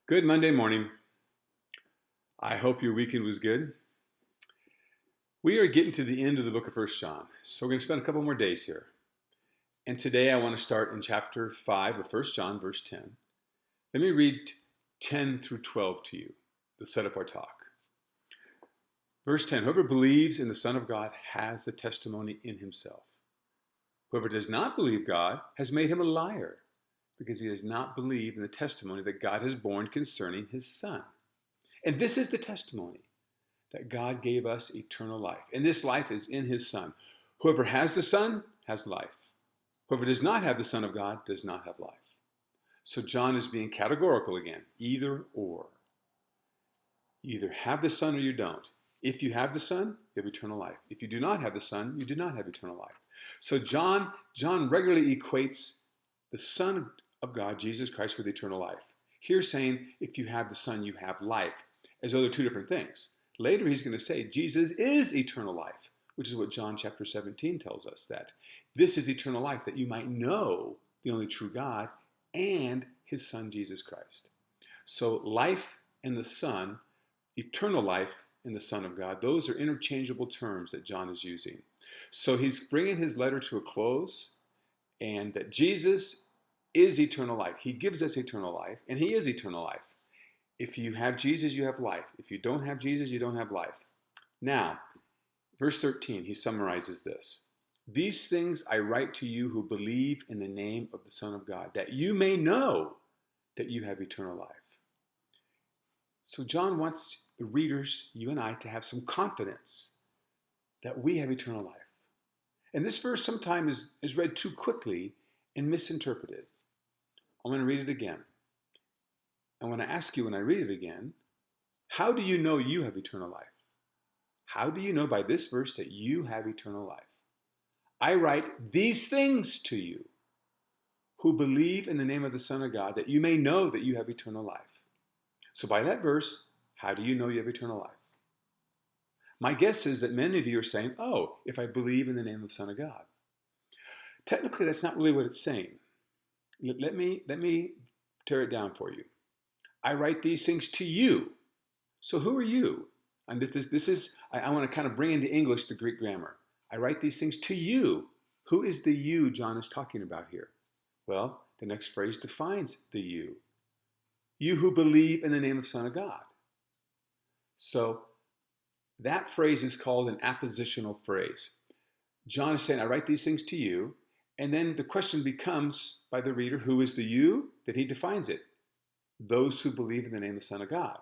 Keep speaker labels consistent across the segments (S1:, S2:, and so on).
S1: Good Monday morning. I hope your weekend was good. We are getting to the end of the book of First John, so we're going to spend a couple more days here. And today I want to start in chapter 5 of First John, verse 10. Let me read 10 through 12 to you to set up our talk. Verse 10, whoever believes in the Son of God has the testimony in himself. Whoever does not believe God has made him a liar, because he does not believe in the testimony that God has borne concerning his Son. And this is the testimony, that God gave us eternal life. And this life is in his Son. Whoever has the Son has life. Whoever does not have the Son of God does not have life. So John is being categorical again, either or. You either have the Son or you don't. If you have the Son, you have eternal life. If you do not have the Son, you do not have eternal life. So John regularly equates the Son of God, Jesus Christ, with eternal life. Here saying, if you have the Son, you have life, as though they're two different things. Later he's going to say, Jesus is eternal life, which is what John chapter 17 tells us, that this is eternal life, that you might know the only true God and his Son, Jesus Christ. So life and the Son, eternal life and the Son of God, those are interchangeable terms that John is using. So he's bringing his letter to a close, and that Jesus is eternal life. He gives us eternal life, and he is eternal life. If you have Jesus, you have life. If you don't have Jesus, you don't have life. Now, verse 13, he summarizes this. These things I write to you who believe in the name of the Son of God, that you may know that you have eternal life. So John wants the readers, you and I, to have some confidence that we have eternal life. And this verse sometimes is read too quickly and misinterpreted. I'm going to read it again. And when I ask you when I read it again, how do you know you have eternal life? How do you know by this verse that you have eternal life? I write these things to you who believe in the name of the Son of God, that you may know that you have eternal life. So by that verse, how do you know you have eternal life? My guess is that many of you are saying, oh, if I believe in the name of the Son of God. Technically, that's not really what it's saying. Let me tear it down for you. I write these things to you. So who are you? And I want to kind of bring into English the Greek grammar. I write these things to you. Who is the you John is talking about here? Well, the next phrase defines the you. You who believe in the name of the Son of God. So that phrase is called an appositional phrase. John is saying, I write these things to you. And then the question becomes by the reader, who is the you? That he defines it. Those who believe in the name of the Son of God.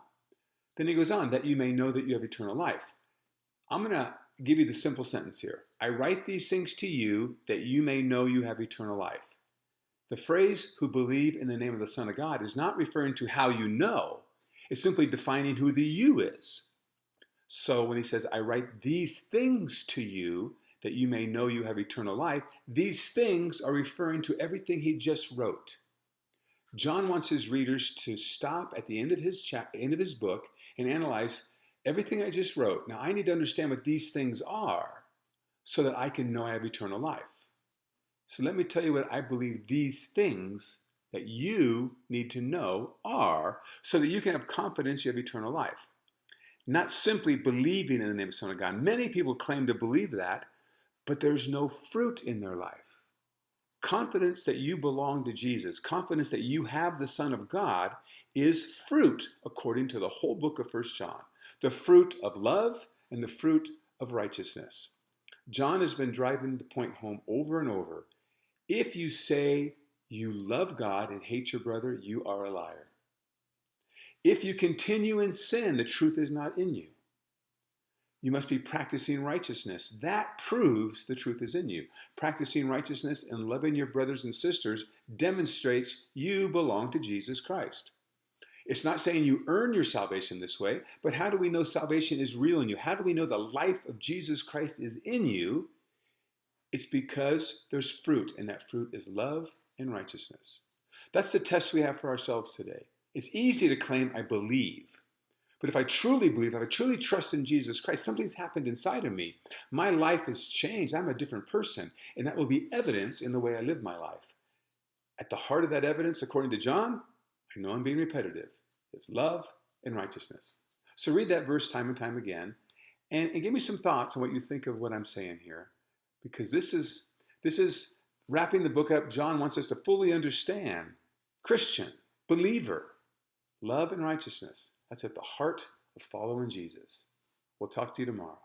S1: Then he goes on, that you may know that you have eternal life. I'm going to give you the simple sentence here. I write these things to you that you may know you have eternal life. The phrase, who believe in the name of the Son of God, is not referring to how you know. It's simply defining who the you is. So when he says, I write these things to you that you may know you have eternal life, these things are referring to everything he just wrote. John wants his readers to stop at the end of his book and analyze everything I just wrote. Now I need to understand what these things are so that I can know I have eternal life. So let me tell you what I believe these things that you need to know are so that you can have confidence you have eternal life. Not simply believing in the name of the Son of God. Many people claim to believe that, but there's no fruit in their life. Confidence that you belong to Jesus, confidence that you have the Son of God, is fruit according to the whole book of First John. The fruit of love and the fruit of righteousness. John has been driving the point home over and over. If you say you love God and hate your brother, you are a liar. If you continue in sin, the truth is not in you. You must be practicing righteousness. That proves the truth is in you. Practicing righteousness and loving your brothers and sisters demonstrates you belong to Jesus Christ. It's not saying you earn your salvation this way, but how do we know salvation is real in you? How do we know the life of Jesus Christ is in you? It's because there's fruit, and that fruit is love and righteousness. That's the test we have for ourselves today. It's easy to claim I believe. But if I truly believe, if I truly trust in Jesus Christ, something's happened inside of me. My life has changed. I'm a different person. And that will be evidence in the way I live my life. At the heart of that evidence, according to John, I know I'm being repetitive, It's love and righteousness. So read that verse time and time again and give me some thoughts on what you think of what I'm saying here. Because this is wrapping the book up. John wants us to fully understand Christian, believer, love and righteousness. That's at the heart of following Jesus. We'll talk to you tomorrow.